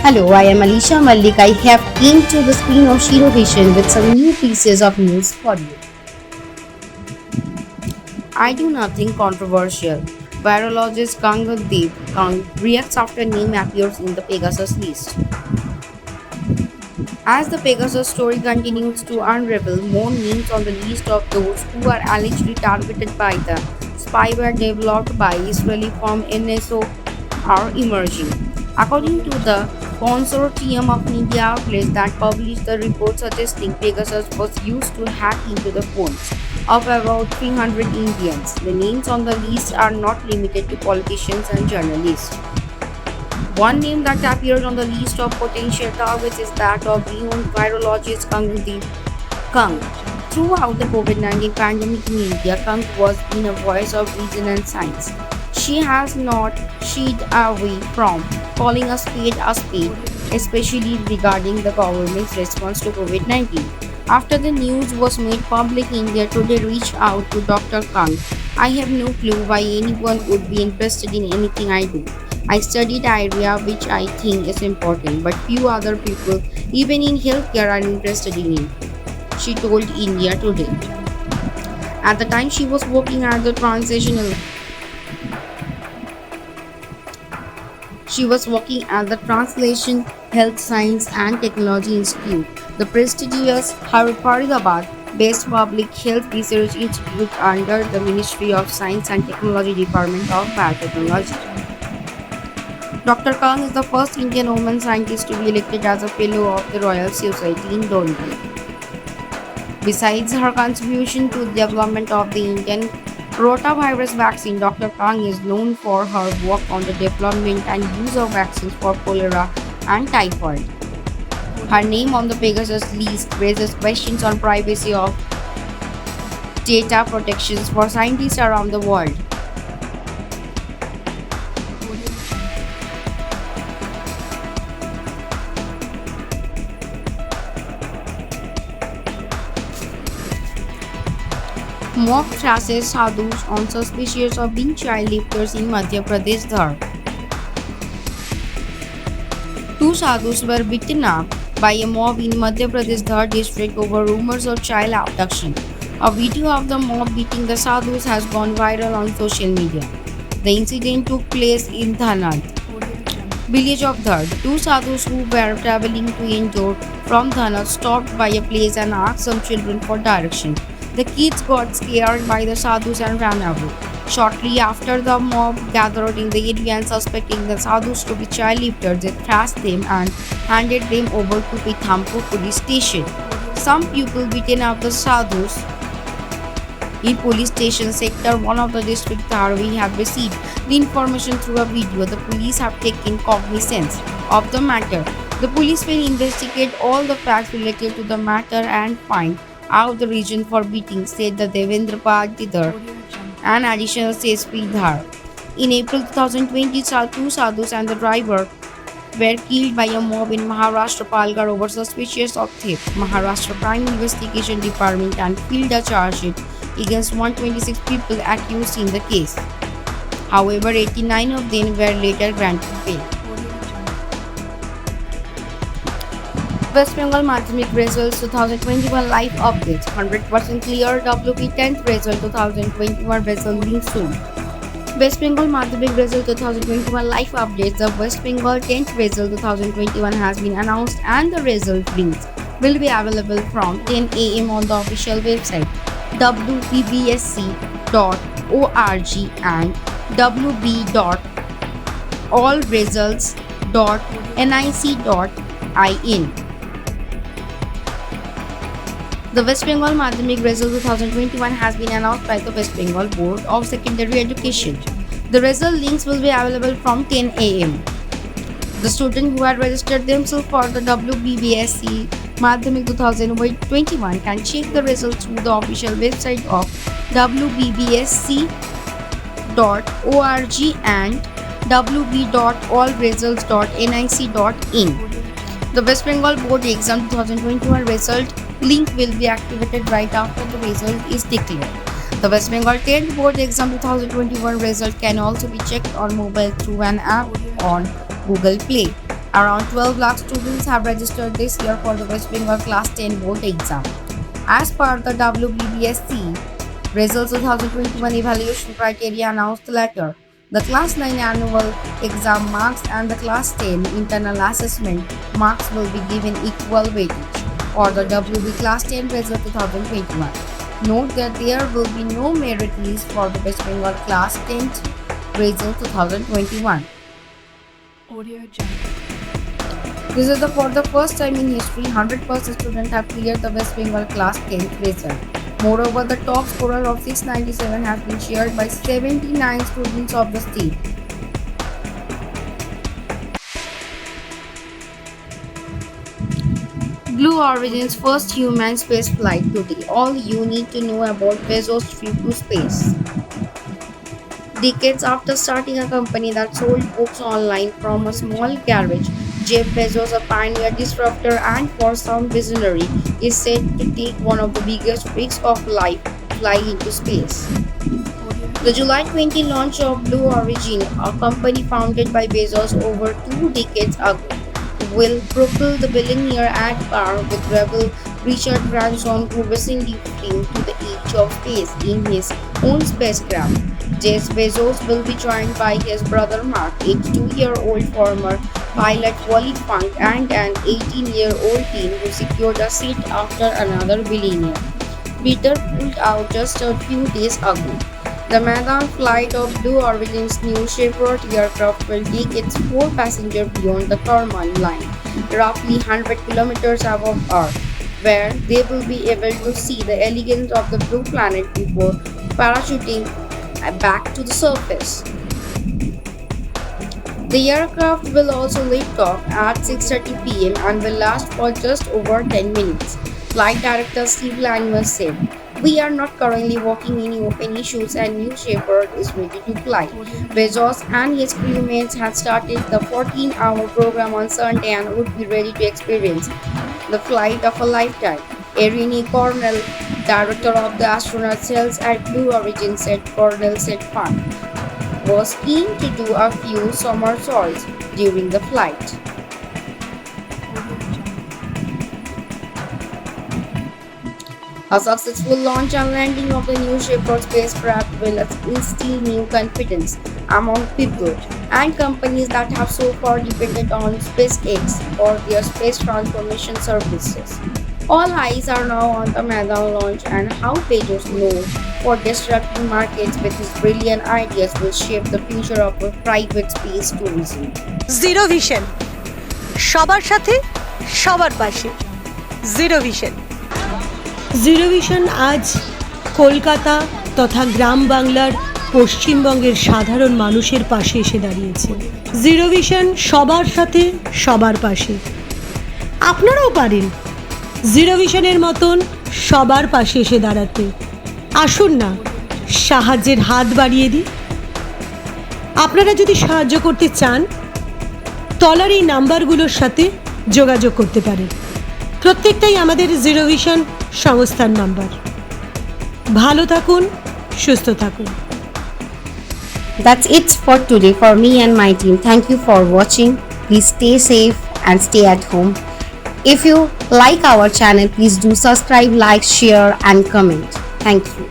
Hello, I am Alisha Malik. I have came to the screen of Shiro Vision with some new pieces of news for you. I do nothing controversial. Virologist Kangadev Kang reacts after name appears in the Pegasus list. As the Pegasus story continues to unravel, more names on the list of those who are allegedly targeted by the spyware developed by Israeli firm NSO are emerging. According to the consortium of media outlets that published the report suggesting Pegasus was used to hack into the phones of about 300 Indians, the names on the list are not limited to politicians and journalists. One name that appears on the list of potential targets is that of renowned virologist Kangadeep Kang. Throughout the COVID-19 pandemic in India, Kang was been a voice of reason and science. She has not shied away from calling a spade, especially regarding the government's response to COVID-19. After the news was made public, India Today reached out to Dr. Kang. I have no clue why anyone would be interested in anything I do. I studied area which I think is important, but few other people, even in healthcare, are interested in it, she told India Today. At the time she was working at the Translation Health Science and Technology Institute, the prestigious Faridabad based public health research institute under the Ministry of Science and Technology Department of Biotechnology. Dr. Kang is the first Indian woman scientist to be elected as a Fellow of the Royal Society in London. Besides her contribution to the development of the Indian rotavirus vaccine, Dr. Kang is known for her work on the development and use of vaccines for cholera and typhoid. Her name on the Pegasus list raises questions on privacy of data protections for scientists around the world. Mock thrashes sadhus on suspicious of being child lifters in Madhya Pradesh. Dhar. Two sadhus were beaten up by a mob in Madhya Pradesh Dhar district over rumors of child abduction. A video of the mob beating the sadhus has gone viral on social media. The incident took place in Dhanad, village of Dhar. The two sadhus who were traveling to Indore from Dhanad stopped by a place and asked some children for direction. The kids got scared by the sadhus and ran away. Shortly after, the mob gathered in the area and suspecting the sadhus to be child lifters, they thrashed them and handed them over to Pithampur police station. Some people beaten up the sadhus in police station sector 1 of the district we have received the information through a video. The police have taken cognizance of the matter. The police will investigate all the facts related to the matter and find out the reason for beating, said the Devendra Pal Tidhar, an additional CSP Dhar. In April 2020, two sadhus and the driver were killed by a mob in Maharashtra Palghar over suspicious of theft. Maharashtra Crime Investigation Department and filed a charge sheet against 126 people accused in the case. However, 89 of them were later granted bail. West Bengal Madhyamik Results 2021 Live Updates 100% clear WP 10th Result 2021 Result being soon. West Bengal Madhyamik Result 2021 Live Updates. The West Bengal 10th Result 2021 has been announced and the result links will be available from 10 am on the official website wppsc.org and wb.allresults.nic.in. The West Bengal Madhyamik Result 2021 has been announced by the West Bengal Board of Secondary Education. The result links will be available from 10 am. The students who had registered themselves for the WBBSC Madhyamik 2021 can check the results through the official website of wbbsc.org and wb.allresults.nic.in. The West Bengal Board Exam 2021 result link will be activated right after the result is declared. The West Bengal 10th Board Exam 2021 result can also be checked on mobile through an app on Google Play. Around 12 lakh students have registered this year for the West Bengal Class 10 board exam. As per the WBBSC Results 2021 evaluation criteria announced later, the Class 9 annual exam marks and the Class 10 internal assessment marks will be given equal weightage for the WB Class 10 Result 2021. Note that there will be no merit list for the West Bengal Class 10 Result 2021. This is for the first time in history, 100% students have cleared the West Bengal Class 10th result. Moreover, the top scorer of 697 has been shared by 79 students of the state. Blue Origin's first human space flight today. All you need to know about Bezos' trip to space. Decades after starting a company that sold books online from a small garage, Jeff Bezos, a pioneer, disruptor, and for some visionary, is said to take one of the biggest risks of life, flying into space. The July 20 launch of Blue Origin, a company founded by Bezos over 2 decades ago, will propel the billionaire at par with rebel Richard Branson, who recently flew to the edge of space in his own spacecraft. Jeff Bezos will be joined by his brother Mark, 82-year-old former pilot Wally Funk, and an 18-year-old teen who secured a seat after another billionaire Peter pulled out just a few days ago. The Marathon flight of Blue Origin's new Chevrolet aircraft will take its 4 passengers beyond the Kármán line, roughly 100 kilometers above Earth, where they will be able to see the elegance of the blue planet before parachuting back to the surface. The aircraft will also lift off at 6:30 p.m. and will last for just over 10 minutes. Flight director Steve Lanier said, "We are not currently working any issues and new Shepard is ready to fly." Bezos and his crewmates had started the 14-hour program on Sunday and would be ready to experience the flight of a lifetime. Erin Cornell, director of the astronaut cells at Blue Origin, said Cornell said Fun was keen to do a few somersaults during the flight. A successful launch and landing of the new Shepard spacecraft will instill new confidence among people and companies that have so far depended on SpaceX for their space transformation services. All eyes are now on the Marathon launch and how Bezos, known for disrupting markets with his brilliant ideas, will shape the future of private space tourism. Zero vision, সবার সাথে সবার পাশে। Zero vision. Zero vision আজ কলকাতা তথা গ্রাম বাংলার পশ্চিমবঙ্গের সাধারণ মানুষের পাশে এসে দাঁড়িয়েছে। জিরো ভিশন সবার সাথে সবার পাশে। আপনারাও পারেন জিরো ভিশনের মতন সবার পাশে এসে দাঁড়াতে। আসুন না সাহায্যের হাত বাড়িয়ে দিই। আপনারা যদি সাহায্য করতে চান তলার এই নাম্বারগুলোর সাথে যোগাযোগ করতে পারেন। প্রত্যেকটাই আমাদের জিরো ভিশন সংস্থার নাম্বার। ভালো থাকুন, সুস্থ থাকুন। That's it for today for me and my team. Thank you for watching. Please stay safe and stay at home. If you like our channel, please do subscribe, like, share and comment. Thank you.